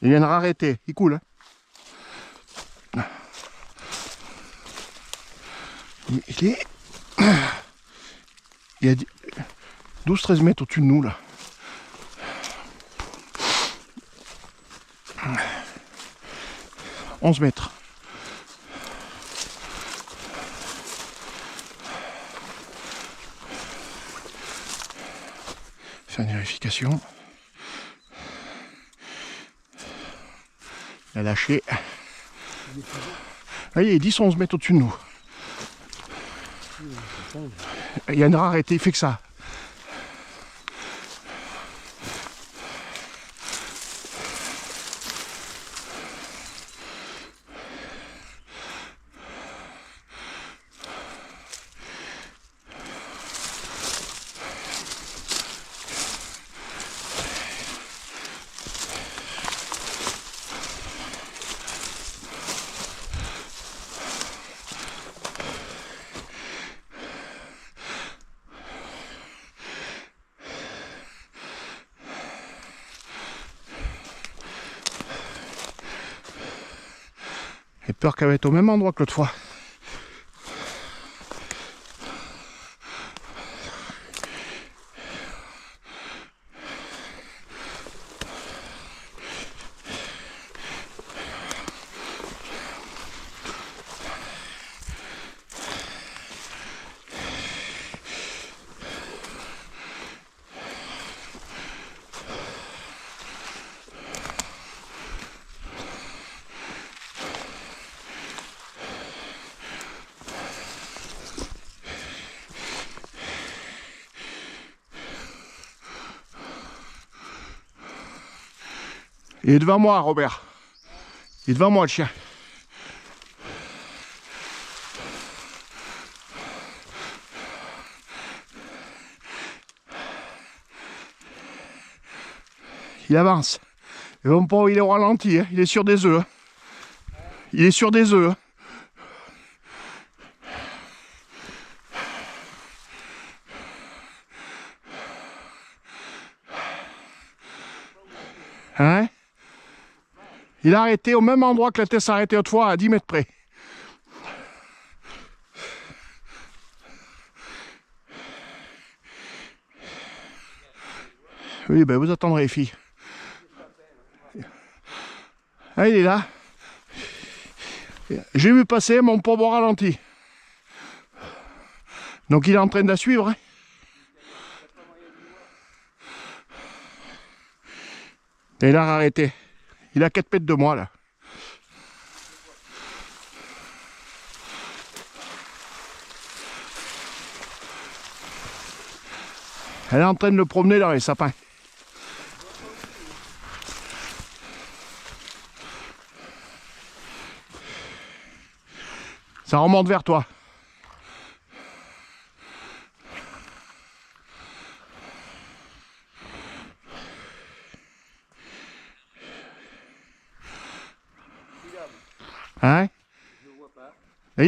Il vient de rarrêter, il coule. Hein. Il est... Il y a 12-13 mètres au-dessus de nous là. « 11 mètres. Faire une vérification. Il a lâché. Ah, il est 10-11 mètres au-dessus de nous. Il y a une rareté, il fait que ça. J'ai peur qu'elle va être au même endroit que l'autre fois. Il est devant moi, Robert. Il est devant moi, le chien. Il avance. Et bon, pas, il est au ralenti, hein. Il est sur des œufs. Hein. Il est sur des œufs. Hein? Il a arrêté au même endroit que la tête s'est arrêtée autrefois, à 10 mètres près. Oui, ben vous attendrez les filles. Ah, il est là. J'ai vu passer mon pauvre au ralenti. Donc il est en train de la suivre. Hein. Et il a arrêté. Il a 4 mètres de moi là. Elle est en train de le promener dans les sapins. Ça remonte vers toi. Hein? Il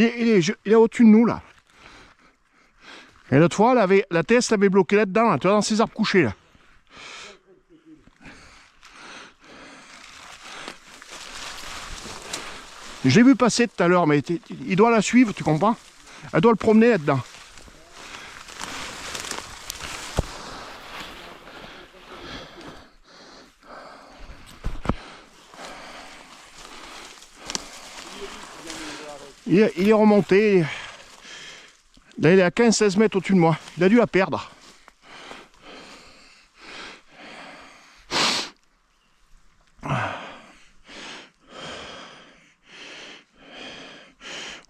est au-dessus de nous là. Et l'autre fois, la TS l'avait bloqué là-dedans, là, tu vois, dans ces arbres couchés là. J'ai vu passer tout à l'heure, mais il doit la suivre, tu comprends? Elle doit le promener là-dedans. Il est remonté. Là, il est à 15-16 mètres au-dessus de moi. Il a dû la perdre.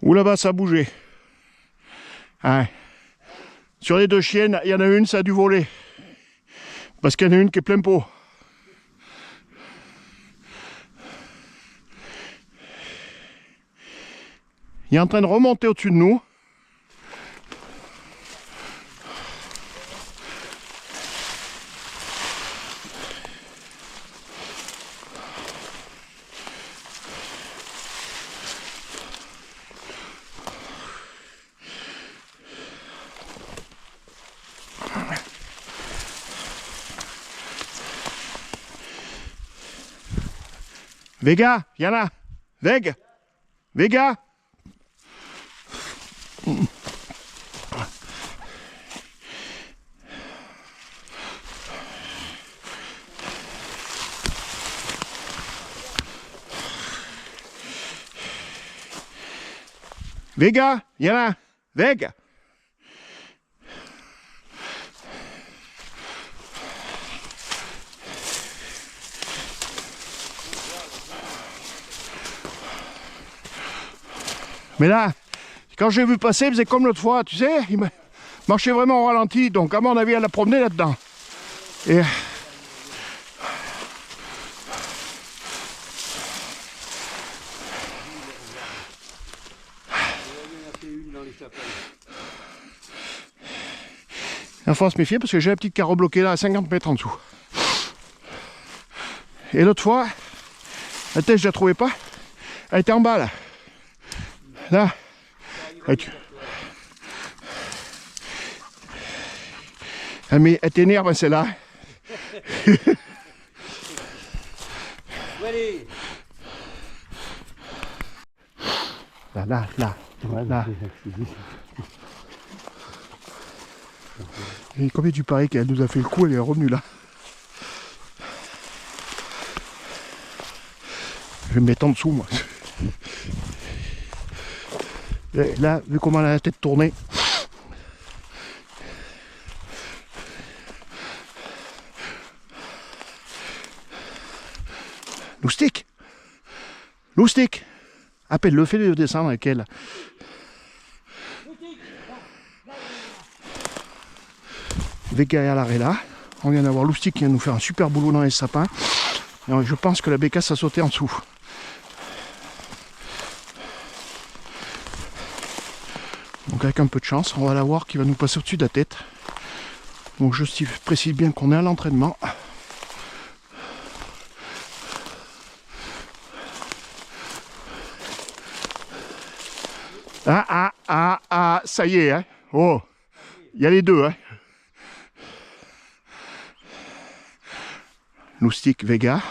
Ou là-bas, ça a bougé. Hein. Sur les deux chiennes, il y en a une, ça a dû voler. Parce qu'il y en a une qui est plein pot. Il est en train de remonter au-dessus de nous. Vega, viens là. Veg. Vega. Vega, viens là. Veg. Mais là, quand j'ai vu passer, il faisait comme l'autre fois, tu sais, il marchait vraiment au ralenti, donc à mon avis, elle a promené là-dedans. Et... il faut se méfier parce que j'ai la petite carreau bloquée là à 50 mètres en dessous. Et l'autre fois, la tête je la trouvais pas, elle était en bas là. Là, elle t'énerve celle-là. Là. Et combien tu paries qu'elle nous a fait le coup, elle est revenue là. Je vais me mettre en dessous moi. Et là, vu comment elle a la tête tournée. Loustic. Loustic. Appelle-le, fais-le descendre avec elle. Vega à l'arrêt là. On vient d'avoir Loustic qui vient nous faire un super boulot dans les sapins. Et je pense que la bécasse a sauté en dessous. Donc avec un peu de chance, on va la voir qui va nous passer au-dessus de la tête. Donc je précise bien qu'on est à l'entraînement. Ça y est, hein. Oh, il y a les deux, hein. Loustic, Vega.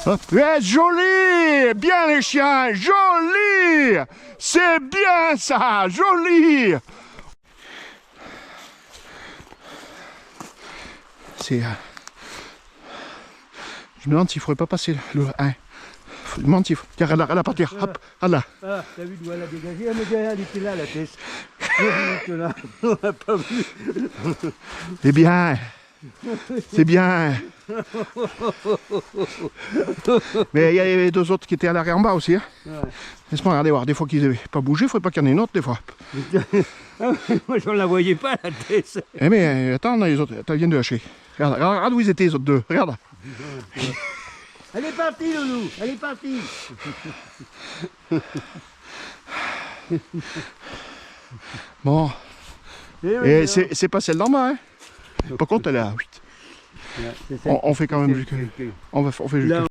Hop. Ouais, joli! Bien les chiens, joli! C'est bien ça, joli! C'est... Je me demande s'il ne faudrait pas passer le 1. Je me demande s'il faut... Tiens, regarde là, partir. Hop, regarde là. Ah, t'as vu d'où elle a dégagé? Ah, mais elle était là, la tête. Là, on n'a pas vu. C'est bien. C'est bien. Mais il y a les deux autres qui étaient à l'arrière en bas aussi. Hein. Ouais. Laisse-moi regarder voir. Des fois qu'ils n'avaient pas bougé, il ne faudrait pas qu'il y en ait une autre des fois. Moi je ne la voyais pas la tête. Eh mais attends, on a les autres. Attends, viens de lâcher. Regarde où ils étaient les autres deux. Regarde. Elle est partie, Loulou. Elle est partie. Bon. Et c'est pas celle d'en bas. Hein. Par contre, elle est à 8. On fait quand même... On fait juste...